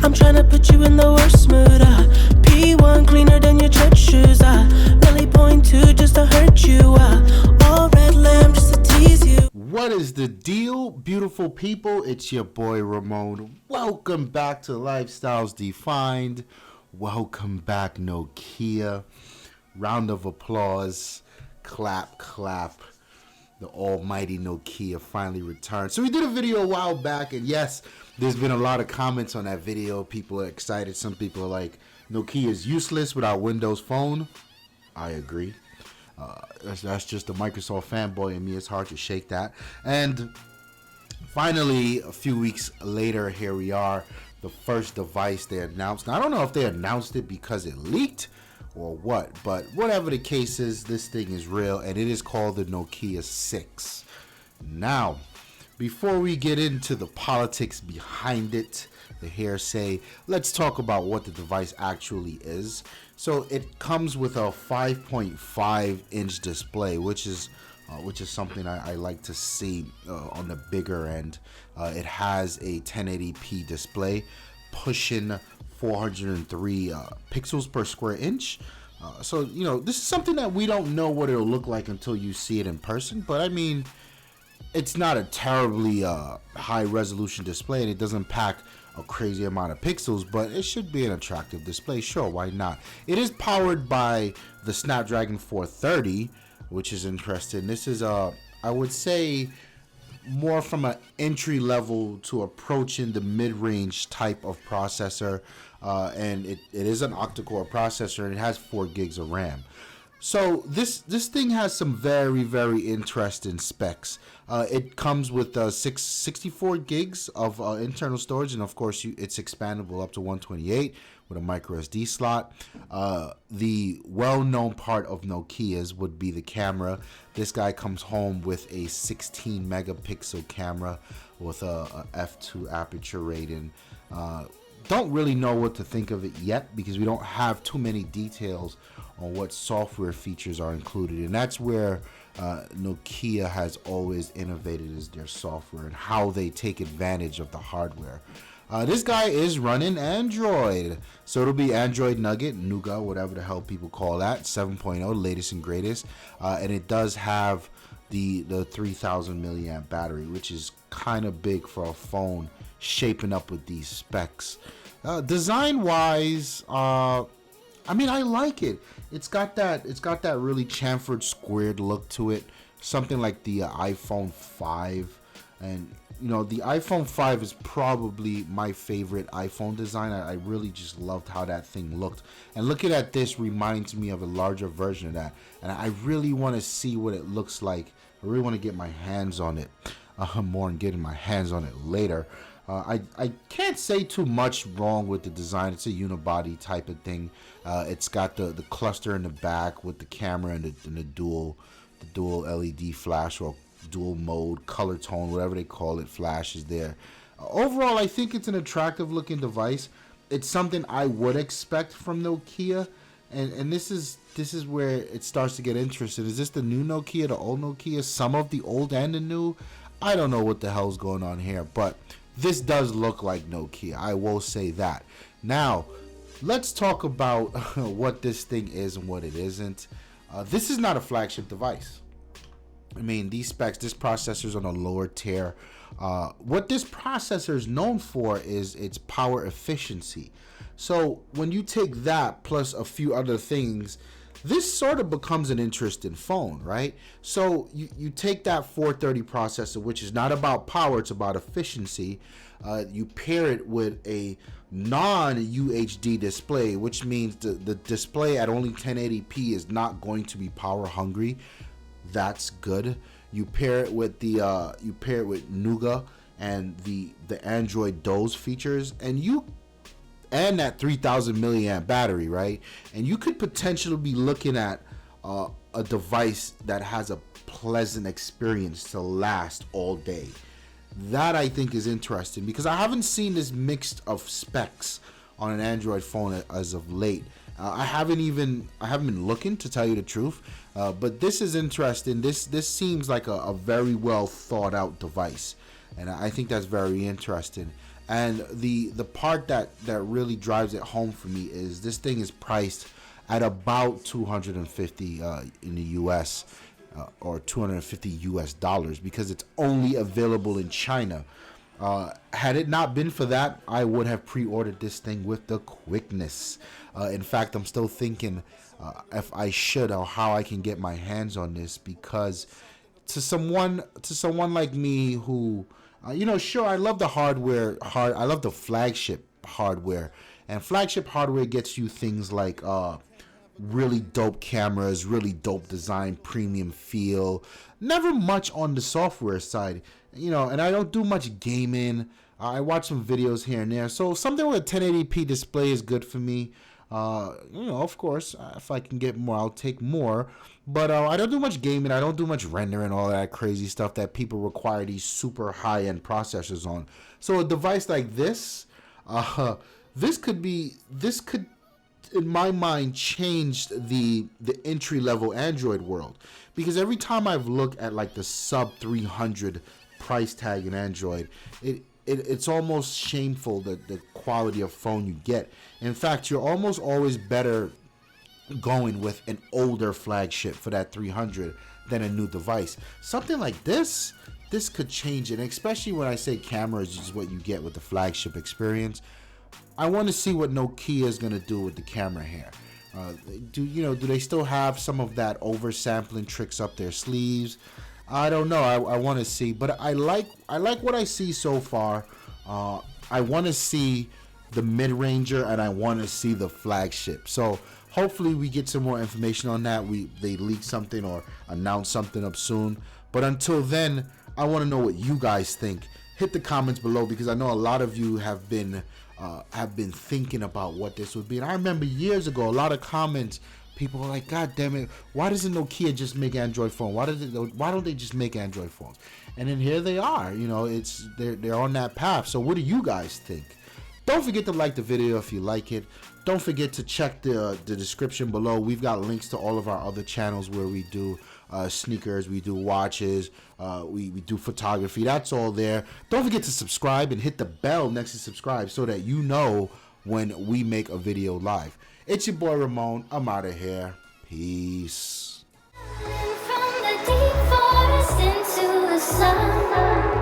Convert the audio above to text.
I'm tryna put you in the worst mood. P1 cleaner than your church shoes. Really point to just to hurt you. All red lamb just to tease you. What is the deal, beautiful people? It's your boy Ramon. Welcome back to Lifestyles Defined. Welcome back, Nokia. Round of applause. Clap, clap. The almighty Nokia finally returned. So we did a video a while back, and yes, there's been a lot of comments on that video. People are excited. Some people are like, Nokia is useless without Windows Phone. I agree. That's just the Microsoft fanboy in me. It's hard to shake that. And finally, a few weeks later, here we are. The first device they announced. Now, I don't know if they announced it because it leaked or what, but whatever the case is, this thing is real, and it is called the Nokia 6. Now, before we get into the politics behind it, the hearsay, let's talk about what the device actually is. So it comes with a 5.5 inch display, which is something I like to see on the bigger end. It has a 1080p display pushing 403 pixels per square inch. So, you know, this is something that we don't know what it'll look like until you see it in person. But I mean, it's not a terribly high resolution display, and it doesn't pack a crazy amount of pixels, but it should be an attractive display. Sure, why not? It is powered by the Snapdragon 430, which is interesting. This is I would say more from an entry level to approaching the mid-range type of processor, and it is an octa-core processor, and it has 4 gigs of RAM. So this thing has some very, very interesting specs. It comes with 64 gigs of internal storage, and of course it's expandable up to 128 with a micro SD slot. The well-known part of Nokia's would be the camera. This guy comes home with a 16 megapixel camera with a f2 aperture rating. Don't really know what to think of it yet because we don't have too many details on what software features are included, and that's where Nokia has always innovated, is their software and how they take advantage of the hardware. This guy is running Android, so it'll be Android Nougat, whatever the hell people call that, 7.0, latest and greatest, and it does have the 3000 milliamp battery, which is kind of big for a phone shaping up with these specs. Design wise, I mean, I like it. It's got that really chamfered squared look to it, something like the iPhone 5. And you know, the iPhone 5 is probably my favorite iPhone design. I really just loved how that thing looked, and looking at this reminds me of a larger version of that, and I really want to see what it looks like. I really want to get my hands on it. More on getting my hands on it later. I can't say too much wrong with the design. It's a unibody type of thing. It's got the cluster in the back with the camera and the dual LED flash or dual mode, color tone, whatever they call it, flash is there. Overall, I think it's an attractive looking device. It's something I would expect from Nokia, and this is where it starts to get interesting. Is this the new Nokia, the old Nokia, some of the old and the new? I don't know what the hell's going on here, but this does look like Nokia, I will say that. Now, let's talk about what this thing is and what it isn't. This is not a flagship device. I mean, these specs, this processor is on a lower tier. What this processor is known for is its power efficiency. So when you take that plus a few other things, this sort of becomes an interesting phone, right? So you take that 430 processor, which is not about power, it's about efficiency. You pair it with a non-UHD display, which means the display at only 1080p is not going to be power hungry. That's good. You pair it with Nougat and the Android Doze features, and that 3000 milliamp battery, right? And you could potentially be looking at a device that has a pleasant experience to last all day. That I think is interesting because I haven't seen this mix of specs on an Android phone as of late. I haven't been looking, to tell you the truth, but this is interesting. This seems like a very well thought out device, and I think that's very interesting. And the part that really drives it home for me is this thing is priced at about 250 in the US, or 250 US dollars, because it's only available in China. Had it not been for that, I would have pre-ordered this thing with the quickness. In fact, I'm still thinking if I should, or how I can get my hands on this, because to someone like me who, sure, I love the hardware. I love the flagship hardware, and flagship hardware gets you things like really dope cameras, really dope design, premium feel. Never much on the software side, and I don't do much gaming. I watch some videos here and there, so something with a 1080p display is good for me. Of course, if I can get more, I'll take more. But I don't do much gaming. I don't do much rendering, all that crazy stuff that people require these super high-end processors on. So a device like this, this could, in my mind, change the entry-level Android world. Because every time I've looked at like the sub 300 price tag in Android, it's almost shameful, the quality of phone you get. In fact, you're almost always better going with an older flagship for that 300 than a new device. Something like this could change it, and especially when I say cameras is what you get with the flagship experience. I want to see what Nokia is going to do with the camera here. Do they still have some of that oversampling tricks up their sleeves? I don't know. I want to see, but I like what I see so far. I want to see the mid-ranger, and I want to see the flagship. So hopefully we get some more information on that. They leak something or announce something up soon. But until then, I want to know what you guys think. Hit the comments below, because I know a lot of you have been thinking about what this would be. And I remember years ago, a lot of comments. People were like, God damn it, why doesn't Nokia just make Android phone? Why don't they just make Android phones? And then here they are. They're on that path. So what do you guys think? Don't forget to like the video if you like it. Don't forget to check the description below. We've got links to all of our other channels where we do sneakers, we do watches, we do photography. That's all there. Don't forget to subscribe and hit the bell next to subscribe so that you know when we make a video live. It's your boy Ramon. I'm out of here. Peace. From the deep forest into the sun.